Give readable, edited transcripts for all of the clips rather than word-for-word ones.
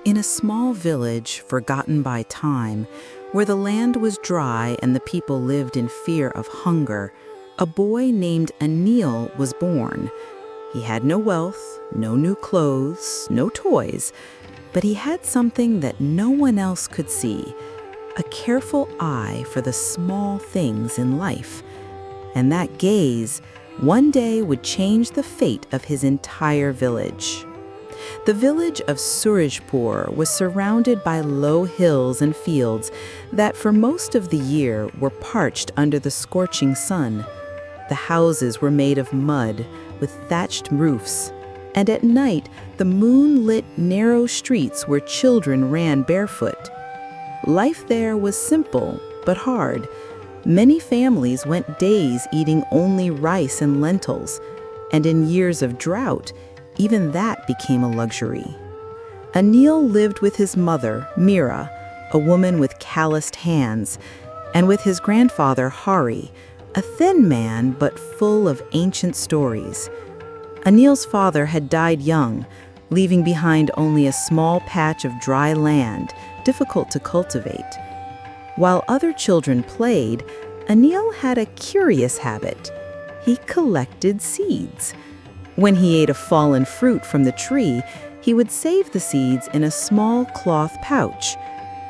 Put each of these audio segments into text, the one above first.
In a small village forgotten by time, where the land was dry and the people lived in fear of hunger, a boy named Anil was born. He had no wealth, no new clothes, no toys, but he had something that no one else could see, a careful eye for the small things in life. And that gaze one day would change the fate of his entire village. The village of Surajpur was surrounded by low hills and fields that for most of the year were parched under the scorching sun. The houses were made of mud with thatched roofs, and at night the moon-lit narrow streets where children ran barefoot. Life there was simple but hard. Many families went days eating only rice and lentils, and in years of drought, even that became a luxury. Anil lived with his mother, Meera, a woman with calloused hands, and with his grandfather, Hari, a thin man but full of ancient stories. Anil's father had died young, leaving behind only a small patch of dry land, difficult to cultivate. While other children played, Anil had a curious habit. He collected seeds. When he ate a fallen fruit from the tree, he would save the seeds in a small cloth pouch.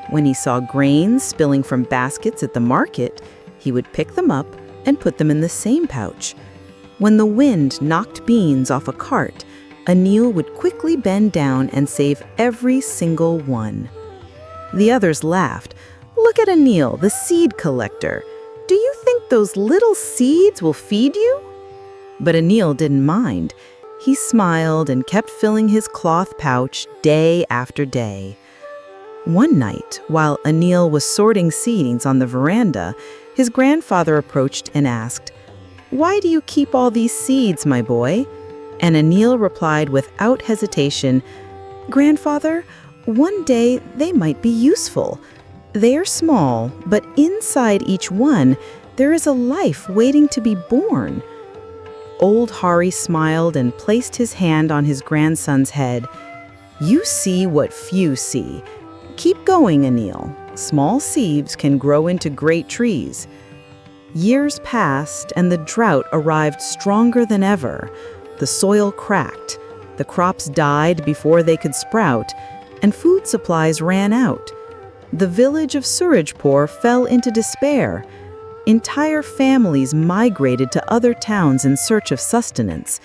When he saw grains spilling from baskets at the market, he would pick them up and put them in the same pouch. When the wind knocked beans off a cart, Anil would quickly bend down and save every single one. The others laughed. "Look at Anil, the seed collector. Do you think those little seeds will feed you?" But Anil didn't mind. He smiled and kept filling his cloth pouch day after day. One night, while Anil was sorting seeds on the veranda, his grandfather approached and asked, "Why do you keep all these seeds, my boy?" And Anil replied without hesitation, "Grandfather, one day they might be useful. They are small, but inside each one, there is a life waiting to be born." Old Hari smiled and placed his hand on his grandson's head. "You see what few see. Keep going, Anil. Small seeds can grow into great trees." Years passed, and the drought arrived stronger than ever. The soil cracked, the crops died before they could sprout, and food supplies ran out. The village of Surajpur fell into despair. Entire families migrated to other towns in search of sustenance.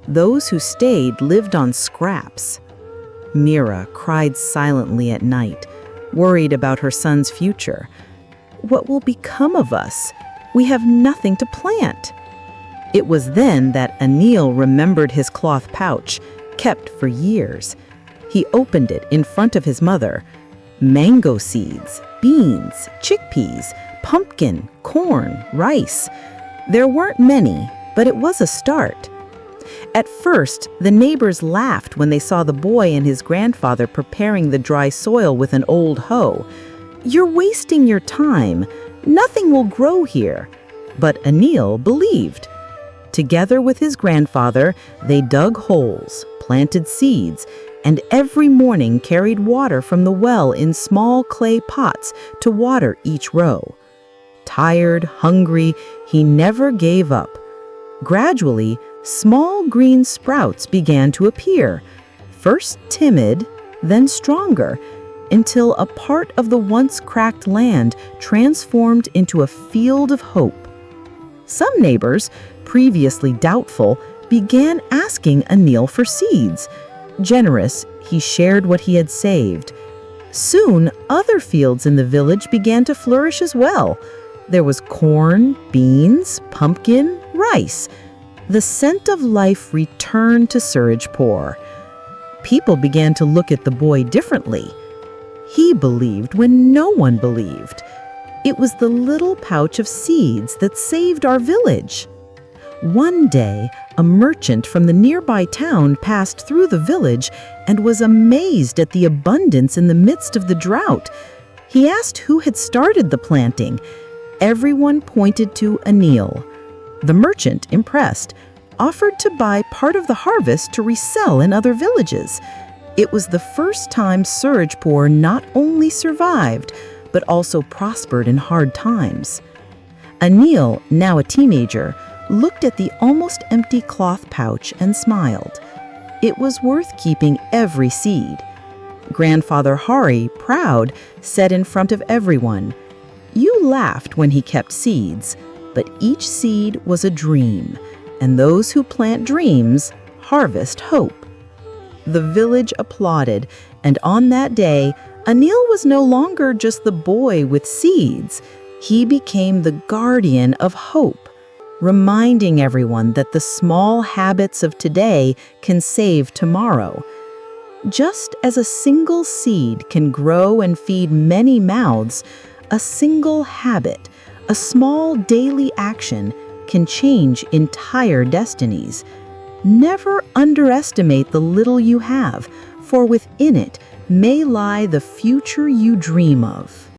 Those who stayed lived on scraps. Meera cried silently at night, worried about her son's future. "What will become of us? We have nothing to plant." It was then that Anil remembered his cloth pouch, kept for years. He opened it in front of his mother. Mango seeds, beans, chickpeas, pumpkin, corn, rice. There weren't many, but it was a start. At first, the neighbors laughed when they saw the boy and his grandfather preparing the dry soil with an old hoe. "You're wasting your time. Nothing will grow here." But Anil believed. Together with his grandfather, they dug holes, planted seeds, and every morning carried water from the well in small clay pots to water each row. Tired, hungry, he never gave up. Gradually, small green sprouts began to appear, first timid, then stronger, until a part of the once cracked land transformed into a field of hope. Some neighbors, previously doubtful, began asking Anil for seeds. Generous, he shared what he had saved. Soon, other fields in the village began to flourish as well. There was corn, beans, pumpkin, rice. The scent of life returned to Surajpur. People began to look at the boy differently. He believed when no one believed. It was the little pouch of seeds that saved our village. One day, a merchant from the nearby town passed through the village and was amazed at the abundance in the midst of the drought. He asked who had started the planting. Everyone pointed to Anil. The merchant, impressed, offered to buy part of the harvest to resell in other villages. It was the first time Surajpur not only survived, but also prospered in hard times. Anil, now a teenager, looked at the almost empty cloth pouch and smiled. It was worth keeping every seed. Grandfather Hari, proud, said in front of everyone, "You laughed when he kept seeds, but each seed was a dream, and those who plant dreams harvest hope." The village applauded, and on that day, Anil was no longer just the boy with seeds. He became the guardian of hope, reminding everyone that the small habits of today can save tomorrow. Just as a single seed can grow and feed many mouths, a single habit, a small daily action, can change entire destinies. Never underestimate the little you have, for within it may lie the future you dream of.